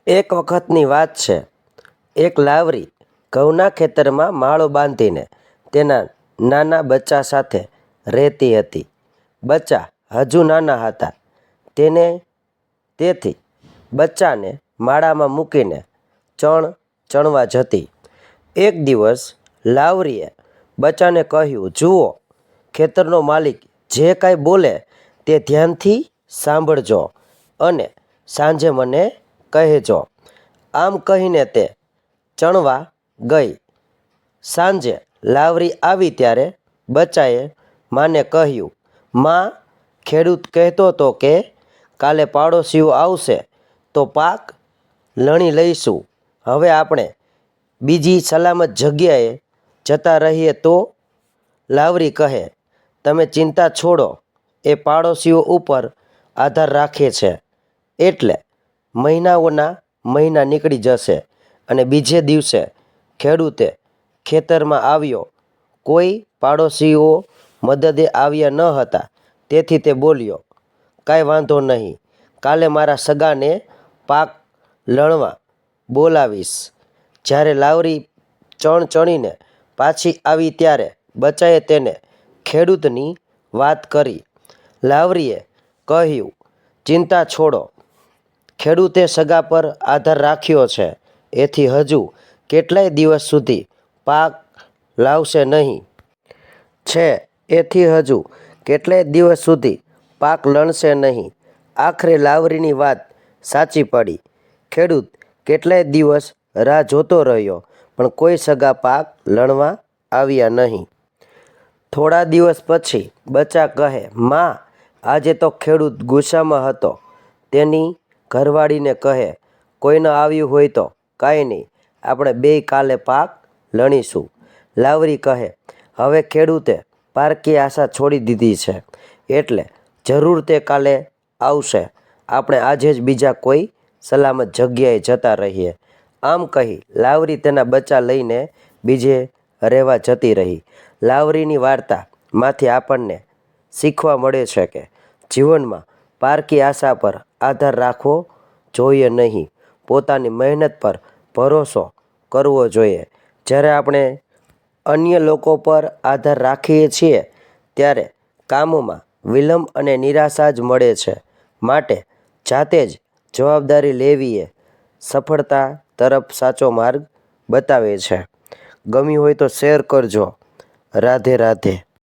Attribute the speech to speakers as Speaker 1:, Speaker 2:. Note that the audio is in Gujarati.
Speaker 1: એક વખતની વાત છે. એક લાવરી ઘઉંના ખેતરમાં માળો બાંધીને તેના નાના બચ્ચા સાથે રહેતી હતી. બચ્ચા હજુ નાના હતા. તેથી બચ્ચાને માળામાં મૂકીને ચણવા જતી. એક દિવસ લાવરીએ બચ્ચાને કહ્યું, જુઓ, ખેતરનો માલિક જે કાંઈ બોલે તે ધ્યાનથી સાંભળજો અને સાંજે મને કહેજો. આમ કહીને તે ચણવા ગઈ. સાંજે લાવરી આવી ત્યારે બચ્ચાએ માને કહ્યું, માં, ખેડૂત કહેતો હતો કે કાલે પાડોશીઓ આવશે તો પાક લણી લઈશું. હવે આપણે બીજી સલામત જગ્યાએ જતા રહીએ તો? લાવરી કહે, તમે ચિંતા છોડો, એ પાડોશીઓ ઉપર આધાર રાખે છે એટલે મહિનાઓના મહિના નીકળી જશે. અને બીજે દિવસે ખેડૂતે ખેતરમાં આવ્યો. કોઈ પાડોશીઓ મદદે આવ્યા ન હતા. તેથી તે બોલ્યો, કાંઈ વાંધો નહીં, કાલે મારા સગાને પાક લણવા બોલાવીશ. જ્યારે લાવરી ચણીને પાછી આવી ત્યારે બચ્ચાએ તેને ખેડૂતની વાત કરી. લાવરીએ કહ્યું, ચિંતા છોડો, ખેડૂતે સગા પર આધાર રાખ્યો છે. એથી હજુ કેટલાય દિવસ સુધી પાક લાવશે નહીં. એથી હજુ કેટલાય દિવસ સુધી પાક લણશે નહીં. આખરે લાવરીની વાત સાચી પડી. ખેડૂત કેટલાય દિવસ રાહ જોતો રહ્યો, પણ કોઈ સગા પાક લણવા આવ્યા નહીં. થોડા દિવસ પછી બચ્ચા કહે, માં, આજે તો ખેડૂત ગુસ્સામાં હતો. તેની ઘરવાળીને કહે, કોઈ ન આવ્યું હોય તો કાંઈ નહીં, આપણે બેય કાલે પાક લણીશું. લાવરી કહે, હવે ખેડૂતે પારકી આશા છોડી દીધી છે એટલે જરૂર તે કાલે આવશે. આપણે આજે જ બીજા કોઈ સલામત જગ્યાએ જતા રહીએ. આમ કહી લાવરી તેના બચ્ચા લઈને બીજે રહેવા જતી રહી. લાવરીની વાર્તામાંથી આપણને શીખવા મળે છે કે જીવનમાં પારકી આશા પર આધાર રાખવો જોઈએ નહીં. પોતાની મહેનત પર ભરોસો કરવો જોઈએ. જ્યારે આપણે અન્ય લોકો પર આધાર રાખીએ છીએ ત્યારે કામમાં વિલંબ અને નિરાશા જ મળે છે. માટે જાતે જ જવાબદારી લેવી એ સફળતા તરફ સાચો માર્ગ બતાવે છે. ગમ્યું હોય તો શેર કરજો. રાધે રાધે.